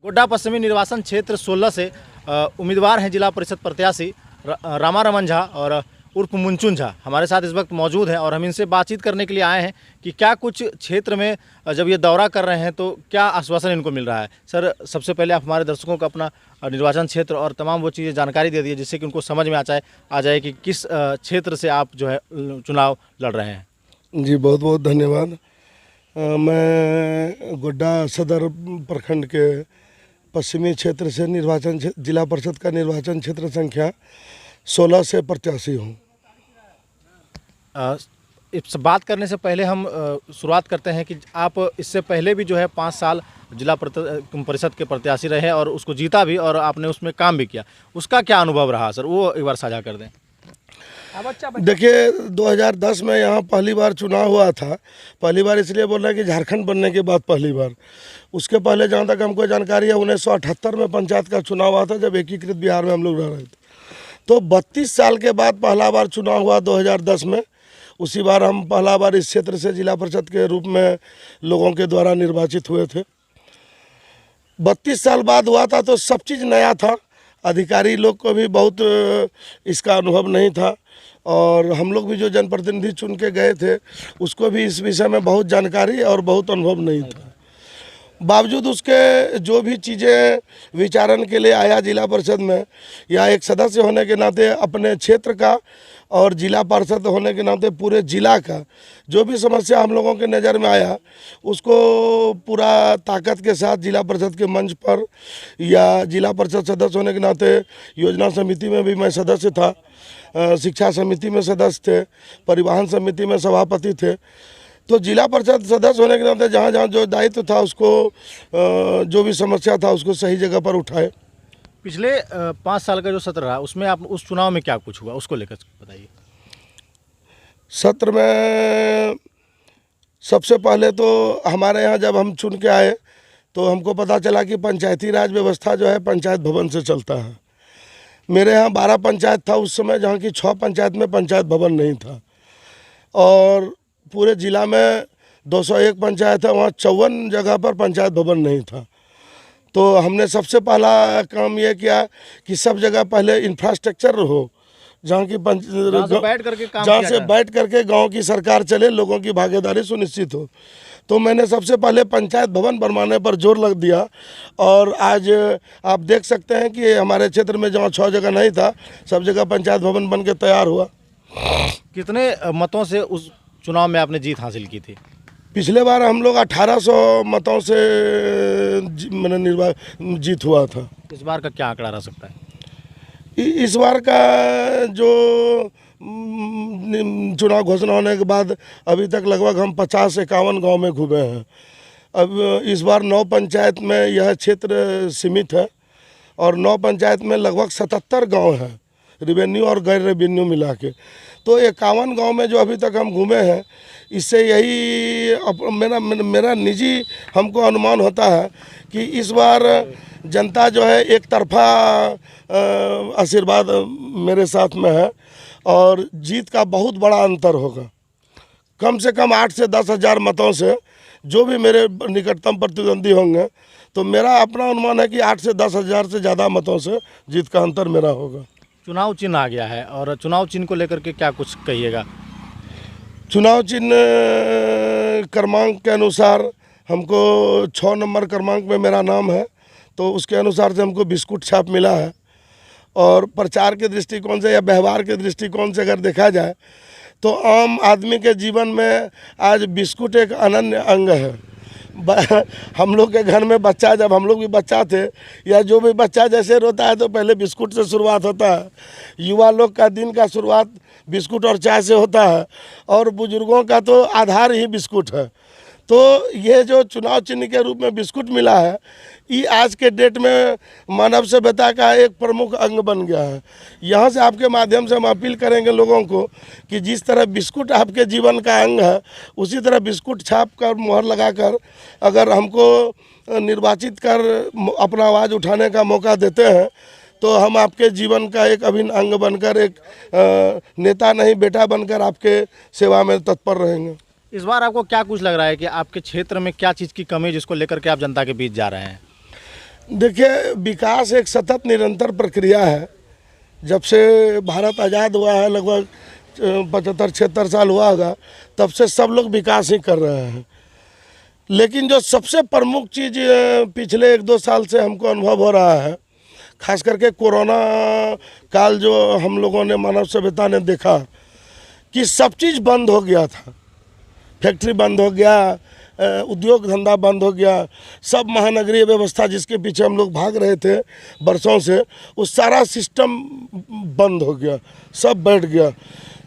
गोड्डा पश्चिमी निर्वाचन क्षेत्र 16 से उम्मीदवार हैं जिला परिषद प्रत्याशी रामा रमन झा और उर्फ मुंचुन झा हमारे साथ इस वक्त मौजूद हैं और हम इनसे बातचीत करने के लिए आए हैं कि क्या कुछ क्षेत्र में जब ये दौरा कर रहे हैं तो क्या आश्वासन इनको मिल रहा है। सर, सबसे पहले आप हमारे दर्शकों को अपना निर्वाचन क्षेत्र और तमाम वो चीज़ें जानकारी दे दिए जिससे कि उनको समझ में आ जाए कि किस क्षेत्र से आप जो है चुनाव लड़ रहे हैं। जी बहुत बहुत धन्यवाद। मैं गोड्डा सदर प्रखंड के पश्चिमी क्षेत्र से जिला परिषद का निर्वाचन क्षेत्र संख्या 16 से प्रत्याशी हूँ। इस बात करने से पहले हम शुरुआत करते हैं कि आप इससे पहले भी जो है 5 साल जिला परिषद के प्रत्याशी रहे और उसको जीता भी और आपने उसमें काम भी किया। उसका क्या अनुभव रहा सर, वो एक बार साझा कर दें। देखिए 2010 में यहाँ पहली बार चुनाव हुआ था। पहली बार इसलिए बोल रहे हैं कि झारखंड बनने के बाद पहली बार। उसके पहले जहाँ तक हमको जानकारी है 1978 में पंचायत का चुनाव हुआ था जब एकीकृत बिहार में हम लोग रह रहे थे। तो 32 साल के बाद पहला बार चुनाव हुआ 2010 में। उसी बार हम पहला बार इस क्षेत्र से जिला परिषद के रूप में लोगों के द्वारा निर्वाचित हुए थे। 32 साल बाद हुआ था तो सब चीज़ नया था। अधिकारी लोग को भी बहुत इसका अनुभव नहीं था और हम लोग भी जो जनप्रतिनिधि चुन के गए थे उसको भी इस विषय में बहुत जानकारी और बहुत अनुभव नहीं था। बावजूद उसके जो भी चीज़ें विचारण के लिए आया जिला परिषद में, या एक सदस्य होने के नाते अपने क्षेत्र का और जिला परिषद होने के नाते पूरे जिला का जो भी समस्या हम लोगों के नज़र में आया उसको पूरा ताकत के साथ जिला परिषद के मंच पर, या जिला परिषद सदस्य होने के नाते योजना समिति में भी मैं सदस्य था, शिक्षा समिति में सदस्य थे, परिवहन समिति में सभापति थे। तो जिला परिषद सदस्य होने के नाते जहाँ जहाँ जो दायित्व था उसको जो भी समस्या था उसको सही जगह पर उठाए। पिछले 5 साल का जो सत्र रहा उसमें आप उस चुनाव में क्या कुछ हुआ उसको लेकर बताइए। सत्र में सबसे पहले तो हमारे यहाँ जब हम चुन के आए तो हमको पता चला कि पंचायती राज व्यवस्था जो है पंचायत भवन से चलता है। मेरे यहाँ 12 पंचायत था उस समय, जहाँ की 6 पंचायत में पंचायत भवन नहीं था और पूरे जिला में 201 पंचायत है, वहाँ 54 जगह पर पंचायत भवन नहीं था। तो हमने सबसे पहला काम ये किया कि सब जगह पहले इंफ्रास्ट्रक्चर हो, जहाँ की जहाँ से बैठ करके गांव की सरकार चले, लोगों की भागीदारी सुनिश्चित हो। तो मैंने सबसे पहले पंचायत भवन बनवाने पर जोर लग दिया और आज आप देख सकते हैं कि हमारे क्षेत्र में जहाँ 6 जगह नहीं था सब जगह पंचायत भवन बन के तैयार हुआ। कितने मतों से उस चुनाव में आपने जीत हासिल की थी? पिछले बार हम लोग 1800 मतों से मैंने जीत हुआ था। इस बार का क्या आंकड़ा रह सकता है? इस बार का जो चुनाव घोषणा होने के बाद अभी तक लगभग हम 50-51 गांव में घूमे हैं। अब इस बार 9 पंचायत में यह क्षेत्र सीमित है और 9 पंचायत में लगभग 77 गांव हैं, रेवेन्यू और गैर रेवेन्यू मिला के। तो 51 गांव में जो अभी तक हम घूमे हैं, इससे यही मेरा निजी हमको अनुमान होता है कि इस बार जनता जो है एक तरफा आशीर्वाद मेरे साथ में है और जीत का बहुत बड़ा अंतर होगा। कम से कम 8 से 10 हज़ार मतों से जो भी मेरे निकटतम प्रतिद्वंदी होंगे, तो मेरा अपना अनुमान है कि 8 से 10 हज़ार से ज़्यादा मतों से जीत का अंतर मेरा होगा। चुनाव चिन्ह आ गया है और चुनाव चिन्ह को लेकर के क्या कुछ कहिएगा? चुनाव चिन्ह क्रमांक के अनुसार हमको 6 नंबर क्रमांक में मेरा नाम है, तो उसके अनुसार से हमको बिस्कुट छाप मिला है। और प्रचार के दृष्टिकोण से या व्यवहार के दृष्टिकोण से अगर देखा जाए तो आम आदमी के जीवन में आज बिस्कुट एक अनन्य अंग है। हम लोग के घर में बच्चा, जब हम लोग भी बच्चा थे या जो भी बच्चा जैसे रोता है तो पहले बिस्कुट से शुरुआत होता है। युवा लोग का दिन का शुरुआत बिस्कुट और चाय से होता है और बुजुर्गों का तो आधार ही बिस्कुट है। तो ये जो चुनाव चिन्ह के रूप में बिस्कुट मिला है, ये आज के डेट में मानव सभ्यता का एक प्रमुख अंग बन गया है। यहाँ से आपके माध्यम से हम अपील करेंगे लोगों को कि जिस तरह बिस्कुट आपके जीवन का अंग है, उसी तरह बिस्कुट छाप कर मोहर लगाकर अगर हमको निर्वाचित कर अपना आवाज़ उठाने का मौका देते हैं तो हम आपके जीवन का एक अभिन्न अंग बनकर, एक नेता नहीं बेटा बनकर आपके सेवा में तत्पर रहेंगे। इस बार आपको क्या कुछ लग रहा है कि आपके क्षेत्र में क्या चीज़ की कमी है जिसको लेकर के आप जनता के बीच जा रहे हैं? देखिए, विकास एक सतत निरंतर प्रक्रिया है। जब से भारत आज़ाद हुआ है, लगभग 75-76 साल हुआ होगा, तब से सब लोग विकास ही कर रहे हैं। लेकिन जो सबसे प्रमुख चीज़ पिछले 1-2 साल से हमको अनुभव हो रहा है, खास करके कोरोना काल जो हम लोगों ने, मानव सभ्यता ने देखा कि सब चीज़ बंद हो गया था। फैक्ट्री बंद हो गया, उद्योग धंधा बंद हो गया, सब महानगरीय व्यवस्था जिसके पीछे हम लोग भाग रहे थे बरसों से, उस सारा सिस्टम बंद हो गया, सब बैठ गया।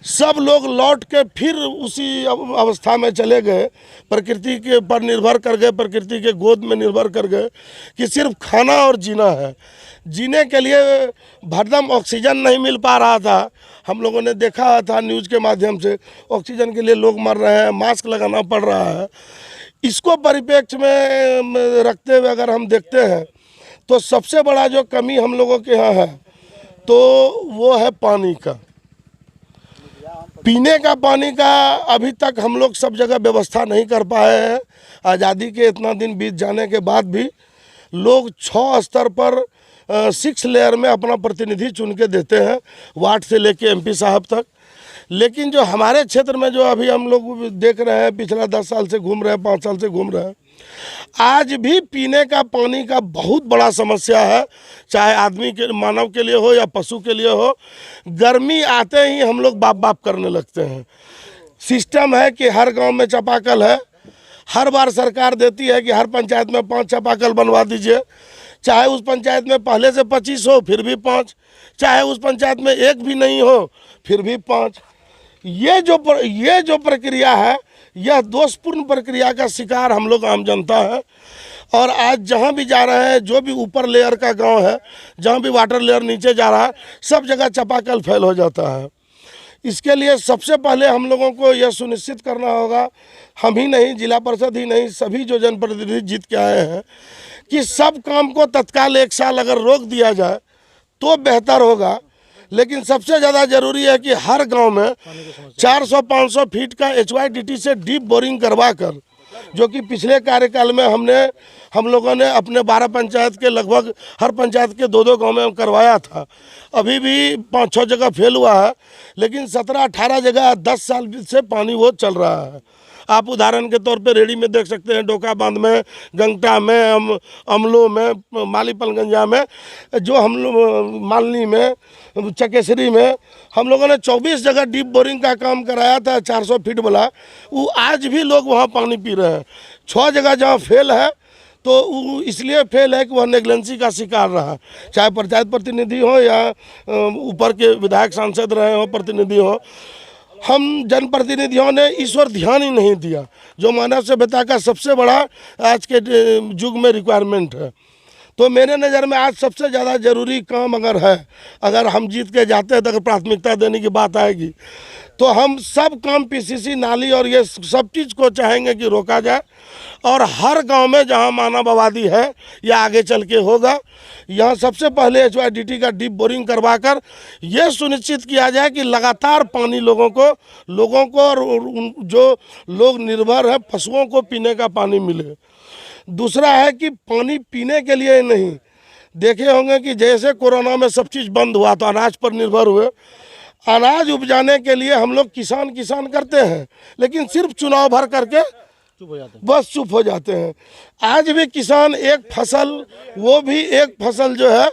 सब लोग लौट के फिर उसी अवस्था में चले गए, प्रकृति के पर निर्भर कर गए, प्रकृति के गोद में निर्भर कर गए कि सिर्फ खाना और जीना है। जीने के लिए भरदम ऑक्सीजन नहीं मिल पा रहा था। हम लोगों ने देखा था न्यूज़ के माध्यम से, ऑक्सीजन के लिए लोग मर रहे हैं, मास्क लगाना पड़ रहा है। इसको परिप्रेक्ष्य में रखते हुए अगर हम देखते हैं तो सबसे बड़ा जो कमी हम लोगों के यहाँ है तो वो है पानी का, पीने का पानी का। अभी तक हम लोग सब जगह व्यवस्था नहीं कर पाए हैं। आज़ादी के इतना दिन बीत जाने के बाद भी लोग 6 स्तर पर 6 लेयर में अपना प्रतिनिधि चुन के देते हैं, वार्ड से लेके एमपी साहब तक। लेकिन जो हमारे क्षेत्र में जो अभी हम लोग देख रहे हैं, पिछला 10 साल से घूम रहे हैं, 5 साल से घूम रहे हैं, आज भी पीने का पानी का बहुत बड़ा समस्या है। चाहे आदमी के, मानव के लिए हो या पशु के लिए हो। गर्मी आते ही हम लोग बाप बाप करने लगते हैं। सिस्टम है कि हर गांव में चापाकल है, हर बार सरकार देती है कि हर पंचायत में 5 चापाकल बनवा दीजिए। चाहे उस पंचायत में पहले से 25 हो फिर भी 5, चाहे उस पंचायत में 1 भी नहीं हो फिर भी 5। ये जो प्रक्रिया है, यह दोषपूर्ण प्रक्रिया का शिकार हम लोग आम जनता है। और आज जहाँ भी जा रहे हैं, जो भी ऊपर लेयर का गांव है, जहाँ भी वाटर लेयर नीचे जा रहा है, सब जगह चापाकल फेल हो जाता है। इसके लिए सबसे पहले हम लोगों को यह सुनिश्चित करना होगा, हम ही नहीं, जिला परिषद ही नहीं, सभी जो जनप्रतिनिधि जीत के आए हैं, कि सब काम को तत्काल 1 साल अगर रोक दिया जाए तो बेहतर होगा। लेकिन सबसे ज़्यादा ज़रूरी है कि हर गांव में 400-500 फीट का HYDT से डीप बोरिंग करवा कर, जो कि पिछले कार्यकाल में हम लोगों ने अपने 12 पंचायत के लगभग हर पंचायत के 2-2 गांव में करवाया था। अभी भी 5-6 जगह फेल हुआ है, लेकिन 17-18 जगह 10 साल से पानी वो चल रहा है। आप उदाहरण के तौर पे रेडी में देख सकते हैं, डोका बांध में, गंगटा में, अमलो में, मालीपलगंजा में, जो हम लोग मालनी में, चकेसरी में हम लोगों ने 24 जगह डीप बोरिंग का काम कराया था 400 फीट वाला। वो आज भी लोग वहाँ पानी पी रहे हैं। 6 जगह जहाँ फेल है तो वो इसलिए फेल है कि वह नेग्लेंसी का शिकार रहा, चाहे पंचायत प्रतिनिधि हो या ऊपर के विधायक सांसद रहे हो, प्रतिनिधि हो। हम जनप्रतिनिधियों ने इस ओर ध्यान ही नहीं दिया, जो मानव सभ्यता का सबसे बड़ा आज के युग में रिक्वायरमेंट है। तो मेरे नज़र में आज सबसे ज़्यादा ज़रूरी काम अगर हम जीत के जाते हैं तो अगर प्राथमिकता देने की बात आएगी तो हम सब काम PCC, नाली और ये सब चीज़ को चाहेंगे कि रोका जाए। और हर गांव में जहां मानव आबादी है या आगे चल के होगा, यहाँ सबसे पहले HYDT का डीप बोरिंग करवाकर यह सुनिश्चित किया जाए कि लगातार पानी लोगों को और जो लोग निर्भर है पशुओं को पीने का पानी मिले। दूसरा है कि पानी पीने के लिए नहीं, देखे होंगे कि जैसे कोरोना में सब चीज़ बंद हुआ तो अनाज पर निर्भर हुए। अनाज उपजाने के लिए हम लोग किसान करते हैं, लेकिन सिर्फ चुनाव भर करके बस चुप हो जाते हैं। आज भी किसान एक फसल, वो भी एक फसल जो है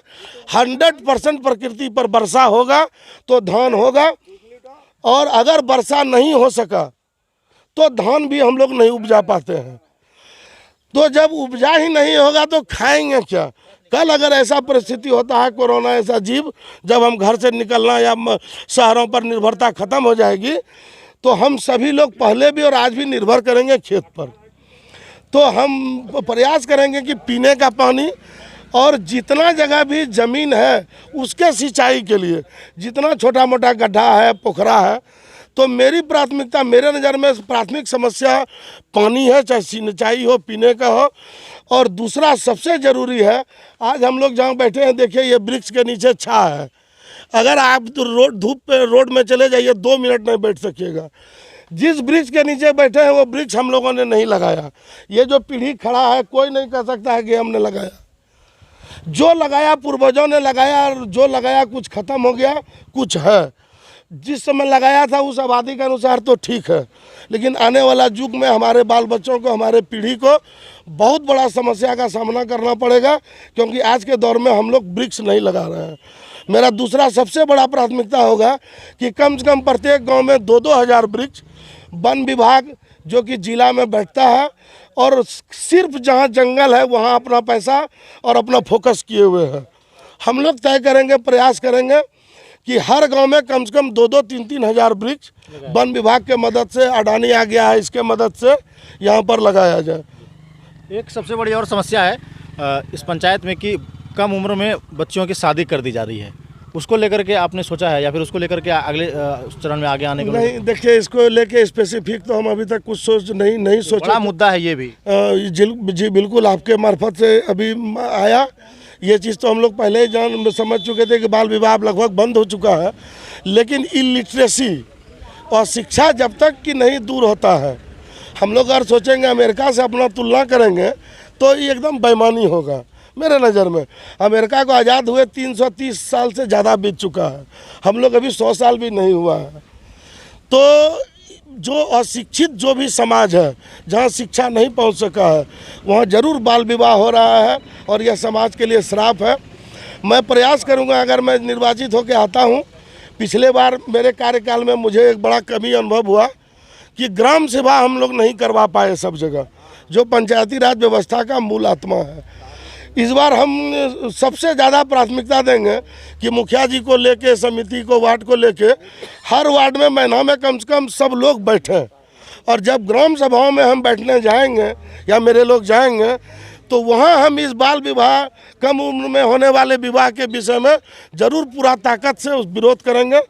100% प्रकृति पर वर्षा होगा तो धान होगा, और अगर वर्षा नहीं हो सका तो धान भी हम लोग नहीं उपजा पाते हैं। तो जब उपजा ही नहीं होगा तो खाएंगे क्या? कल अगर ऐसा परिस्थिति होता है, कोरोना ऐसा जीव, जब हम घर से निकलना या शहरों पर निर्भरता खत्म हो जाएगी, तो हम सभी लोग पहले भी और आज भी निर्भर करेंगे खेत पर। तो हम प्रयास करेंगे कि पीने का पानी और जितना जगह भी ज़मीन है उसके सिंचाई के लिए, जितना छोटा मोटा गड्ढा है, पोखरा है, तो मेरी प्राथमिकता, मेरे नज़र में प्राथमिक समस्या पानी है, चाहे सिंचाई हो, पीने का हो। और दूसरा सबसे ज़रूरी है, आज हम लोग जहाँ बैठे हैं, देखिए ये वृक्ष के नीचे छा है। अगर आप धूप पे रोड में चले जाइए 2 मिनट नहीं बैठ सकिएगा। जिस वृक्ष के नीचे बैठे हैं वो वृक्ष हम लोगों ने नहीं लगाया। ये जो पीढ़ी खड़ा है, कोई नहीं कह सकता है कि हमने लगाया। जो लगाया पूर्वजों ने लगाया, और जो लगाया कुछ ख़त्म हो गया, कुछ है। जिस समय लगाया था उस आबादी के अनुसार तो ठीक है, लेकिन आने वाला युग में हमारे बाल बच्चों को, हमारे पीढ़ी को बहुत बड़ा समस्या का सामना करना पड़ेगा, क्योंकि आज के दौर में हम लोग वृक्ष नहीं लगा रहे हैं। मेरा दूसरा सबसे बड़ा प्राथमिकता होगा कि कम से कम प्रत्येक गांव में 2-2 हज़ार वृक्ष, वन विभाग जो कि जिला में बैठता है और सिर्फ जहां जंगल है वहां अपना पैसा और अपना फोकस किए हुए हैं। हम लोग तय करेंगे, प्रयास करेंगे कि हर गांव में कम से कम 2-2, 3-3 हज़ार वृक्ष वन विभाग के मदद से, अडानी आ गया है इसके मदद से यहाँ पर लगाया जाए। एक सबसे बड़ी और समस्या है इस पंचायत में कि कम उम्र में बच्चियों की शादी कर दी जा रही है। उसको लेकर के आपने सोचा है या फिर उसको लेकर के अगले चरण में आगे आने को? नहीं, देखिए, इसको लेके स्पेसिफिक तो हम अभी तक कुछ नहीं सोचा। बड़ा मुद्दा है ये भी। जी बिल्कुल, आपके मार्फत से अभी आया। ये चीज़ तो हम लोग पहले ही समझ चुके थे कि बाल विवाह लगभग बंद हो चुका है, लेकिन इलिटरेसी और शिक्षा जब तक कि नहीं दूर होता है, हम लोग अगर सोचेंगे अमेरिका से अपना तुलना करेंगे तो ये एकदम बेईमानी होगा मेरे नज़र में। अमेरिका को आज़ाद हुए 330 साल से ज़्यादा बीत चुका है, हम लोग अभी 100 साल भी नहीं हुआ है। तो जो अशिक्षित जो भी समाज है, जहाँ शिक्षा नहीं पहुँच सका है, वहाँ ज़रूर बाल विवाह हो रहा है और यह समाज के लिए श्राप है। मैं प्रयास करूँगा, अगर मैं निर्वाचित होकर आता हूँ, पिछले बार मेरे कार्यकाल में मुझे एक बड़ा कमी अनुभव हुआ कि ग्राम सभा हम लोग नहीं करवा पाए सब जगह, जो पंचायती राज व्यवस्था का मूल आत्मा है। इस बार हम सबसे ज़्यादा प्राथमिकता देंगे कि मुखिया जी को लेके, समिति को, वार्ड को लेके, हर वार्ड में महीना में कम से कम सब लोग बैठें। और जब ग्राम सभाओं में हम बैठने जाएंगे या मेरे लोग जाएंगे, तो वहाँ हम इस बाल विवाह, कम उम्र में होने वाले विवाह के विषय में ज़रूर पूरा ताकत से उस विरोध करेंगे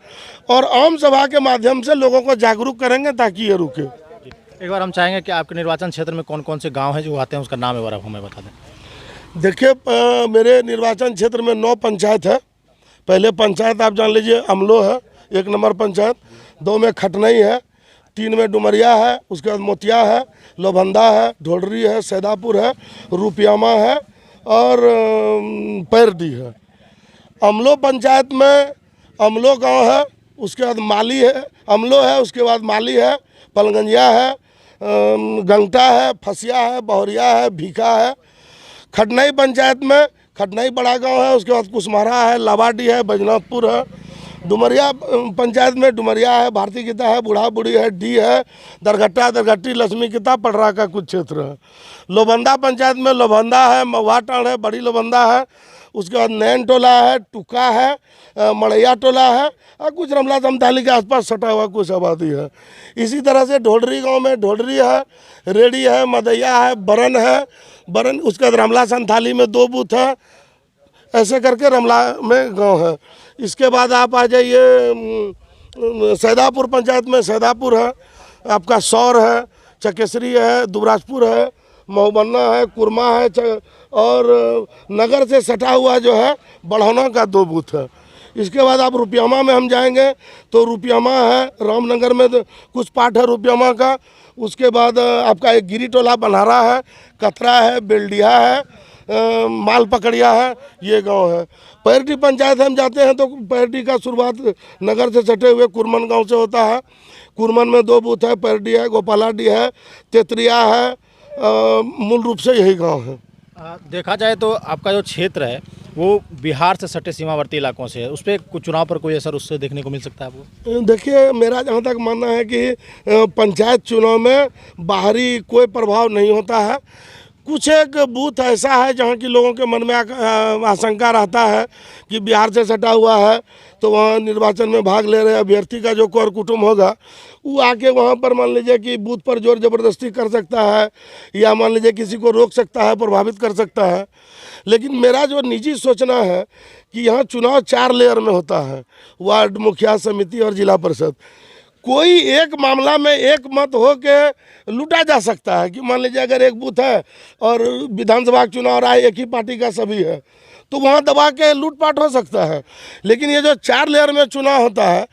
और आम सभा के माध्यम से लोगों को जागरूक करेंगे ताकि ये रुके। एक बार हम चाहेंगे कि आपके निर्वाचन क्षेत्र में कौन कौन से गाँव हैं जो आते हैं, उसका नाम एक बार आप हमें बता दें। देखिए, मेरे निर्वाचन क्षेत्र में 9 पंचायत है। पहले पंचायत आप जान लीजिए अमलो है, 1 नंबर पंचायत। 2 में खटनई है, 3 में डुमरिया है, उसके बाद मोतिया है, लोभंदा है, ढोलरी है, सैदापुर है, रुपियामा है और पैरडी है। अमलो पंचायत में अमलो गांव है, उसके बाद माली है, अमलो है, उसके बाद माली है, पलगंजिया है, गंगटा है, फसिया है, बहरिया है, भीखा है। खटनई पंचायत में खटनई बड़ा गांव है, उसके बाद कुसमारा है, लावाडी है, बैजनाथपुर है। डुमरिया पंचायत में डुमरिया है, भारती गीता है, बूढ़ा बूढ़ी है, डी है, दरघट्टा, दरघट्टी, लक्ष्मी गीता, पटरा का कुछ क्षेत्र है। लोभंदा पंचायत में लोभंदा है, महुआटाण है, बड़ी लोभंदा है, उसके बाद नैन टोला है, टुका है, मड़ैया टोला है और कुछ रमला समताली के आसपास सटा हुआ कुछ आबादी है। इसी तरह से ढोलरी गांव में ढोलरी है, रेडी है, मदैया है, बरन है, बरन, उसके बाद रमला संथाली में 2 बूथ है, ऐसे करके रमला में गांव है। इसके बाद आप आ जाइए सैदापुर पंचायत में, सैदापुर है, आपका सौर है, चकेसरी है, दुबराजपुर है, महुबन्ना है, कुरमा है और नगर से सटा हुआ जो है बढ़ौना का 2 बूथ है। इसके बाद आप रुपियामा में हम जाएंगे तो रुपियामा है, रामनगर में कुछ पार्ट है रुपियामा का। उसके बाद आपका एक गिरी टोला बनहारा है, कतरा है, बेलडिया है, माल पकड़िया है, ये गांव है। पैरडी पंचायत हम जाते हैं तो पैरडी का शुरुआत नगर से सटे हुए कुरमन गांव से होता है। कुरमन में 2 बूथ है, पैरडी है, गोपालाडी है, तेतरिया है, मूल रूप से यही गांव है। देखा जाए तो आपका जो क्षेत्र है वो बिहार से सटे सीमावर्ती इलाकों से है, उस पर कुछ चुनाव पर कोई असर उससे देखने को मिल सकता है आपको? देखिए, मेरा जहाँ तक मानना है कि पंचायत चुनाव में बाहरी कोई प्रभाव नहीं होता है। कुछ एक बूथ ऐसा है जहाँ की लोगों के मन में आशंका रहता है कि बिहार से सटा हुआ है तो वहाँ निर्वाचन में भाग ले रहे अभ्यर्थी का जो कर कुटुंब होगा वो आके वहाँ पर मान लीजिए कि बूथ पर जोर जबरदस्ती कर सकता है या मान लीजिए किसी को रोक सकता है, प्रभावित कर सकता है। लेकिन मेरा जो निजी सोचना है कि यहाँ चुनाव 4 लेयर में होता है, वार्ड मुखिया, समिति और जिला परिषद। कोई एक मामला में एक मत हो के लूटा जा सकता है कि मान लीजिए अगर एक बूथ है और विधानसभा चुनाव रहा है, एक ही पार्टी का सभी है, तो वहाँ दबा के लूटपाट हो सकता है। लेकिन ये जो 4 लेयर में चुनाव होता है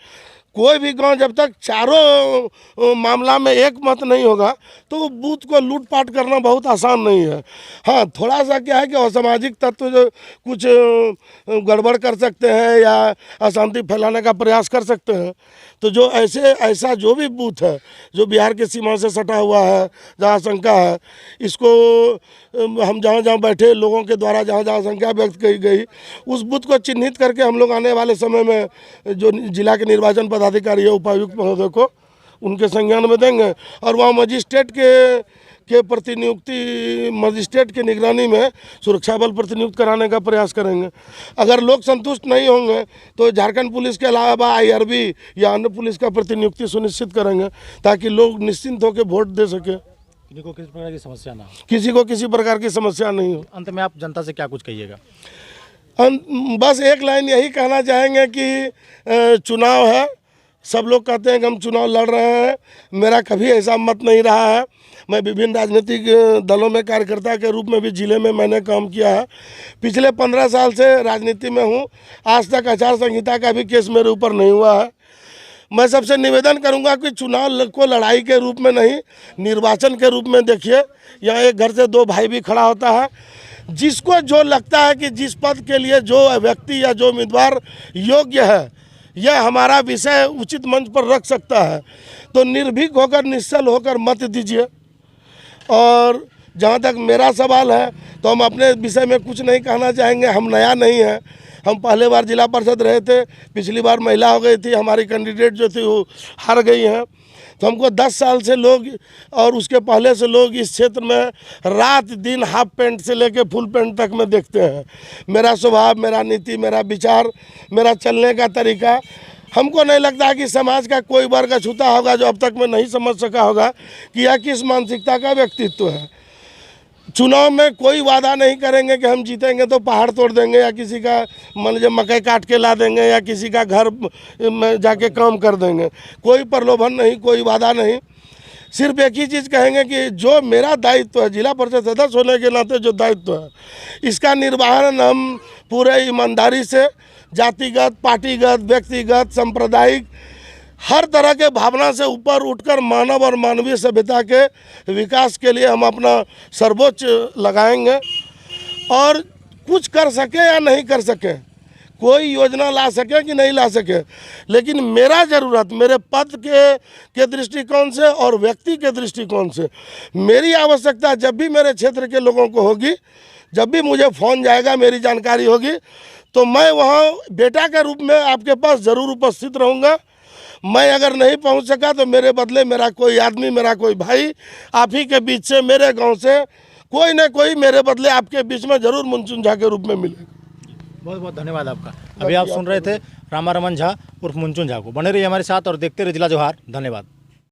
कोई भी गांव जब तक चारों मामला में एक मत नहीं होगा तो वो बूथ को लूटपाट करना बहुत आसान नहीं है। हाँ, थोड़ा सा क्या है कि असामाजिक तत्व जो कुछ गड़बड़ कर सकते हैं या अशांति फैलाने का प्रयास कर सकते हैं। तो जो ऐसा जो भी बूथ है जो बिहार की सीमा से सटा हुआ है, जहाँ शंका है, इसको हम जहाँ बैठे लोगों के द्वारा जहाँ शंका व्यक्त की गई, उस बूथ को चिन्हित करके हम लोग आने वाले समय में जो जिला के निर्वाचन पदाधिकारी है, उपायुक्त महोदय को उनके संज्ञान में देंगे और वहाँ मजिस्ट्रेट के प्रतिनियुक्ति, मजिस्ट्रेट की निगरानी में सुरक्षा बल प्रतिनियुक्त कराने का प्रयास करेंगे। अगर लोग संतुष्ट नहीं होंगे तो झारखंड पुलिस के अलावा IRB या अन्य पुलिस का प्रतिनियुक्ति सुनिश्चित करेंगे ताकि लोग निश्चिंत होकर वोट दे सके, किसी को किसी प्रकार की समस्या ना हो। किसी को किसी प्रकार की समस्या नहीं हो। अंत में आप जनता से क्या कुछ कहिएगा? बस एक लाइन यही कहना चाहेंगे कि चुनाव है, सब लोग कहते हैं कि हम चुनाव लड़ रहे हैं, मेरा कभी ऐसा मत नहीं रहा है। मैं विभिन्न राजनीतिक दलों में कार्यकर्ता के रूप में भी जिले में मैंने काम किया है। पिछले 15 साल से राजनीति में हूँ, आज तक आचार संहिता का भी केस मेरे ऊपर नहीं हुआ है। मैं सबसे निवेदन करूंगा कि चुनाव को लड़ाई के रूप में नहीं, निर्वाचन के रूप में देखिए। यहाँ एक घर से दो भाई भी खड़ा होता है, जिसको जो लगता है कि जिस पद के लिए जो व्यक्ति या जो उम्मीदवार योग्य है, यह हमारा विषय उचित मंच पर रख सकता है, तो निर्भीक होकर निश्चल होकर मत दीजिए। और जहाँ तक मेरा सवाल है तो हम अपने विषय में कुछ नहीं कहना चाहेंगे। हम नया नहीं है, हम पहले बार जिला परिषद रहे थे, पिछली बार महिला हो गई थी, हमारी कैंडिडेट जो थी वो हार गई हैं। तो हमको 10 साल से लोग और उसके पहले से लोग इस क्षेत्र में रात दिन हाफ पैंट से लेकर फुल पैंट तक में देखते हैं। मेरा स्वभाव, मेरा नीति, मेरा विचार, मेरा चलने का तरीका, हमको नहीं लगता कि समाज का कोई वर्ग अछूता होगा जो अब तक में नहीं समझ सका होगा कि यह किस मानसिकता का व्यक्तित्व है। चुनाव में कोई वादा नहीं करेंगे कि हम जीतेंगे तो पहाड़ तोड़ देंगे या किसी का मान लीजिए मकई काट के ला देंगे या किसी का घर में जाके काम कर देंगे। कोई प्रलोभन नहीं, कोई वादा नहीं। सिर्फ एक ही चीज़ कहेंगे कि जो मेरा दायित्व है, जिला परिषद सदस्य होने के नाते जो दायित्व है, इसका निर्वहन हम पूरे ईमानदारी से जातिगत, पार्टीगत, व्यक्तिगत, सांप्रदायिक हर तरह के भावना से ऊपर उठकर मानव और मानवीय सभ्यता के विकास के लिए हम अपना सर्वोच्च लगाएंगे। और कुछ कर सके या नहीं कर सके, कोई योजना ला सके कि नहीं ला सके, लेकिन मेरा ज़रूरत मेरे पद के दृष्टिकोण से और व्यक्ति के दृष्टिकोण से मेरी आवश्यकता जब भी मेरे क्षेत्र के लोगों को होगी, जब भी मुझे फ़ोन जाएगा, मेरी जानकारी होगी, तो मैं वहाँ बेटा के रूप में आपके पास ज़रूर उपस्थित रहूँगा। मैं अगर नहीं पहुंच सका तो मेरे बदले मेरा कोई आदमी, मेरा कोई भाई आप ही के बीच से, मेरे गांव से कोई न कोई मेरे बदले आपके बीच में जरूर मुंचुन झा के रूप में मिलेगा। बहुत बहुत धन्यवाद आपका। अभी आप सुन रहे थे रामारमण झा उर्फ मुंचुन झा को। बने रहिए हमारे साथ और देखते रहिए जिला जोहार। धन्यवाद।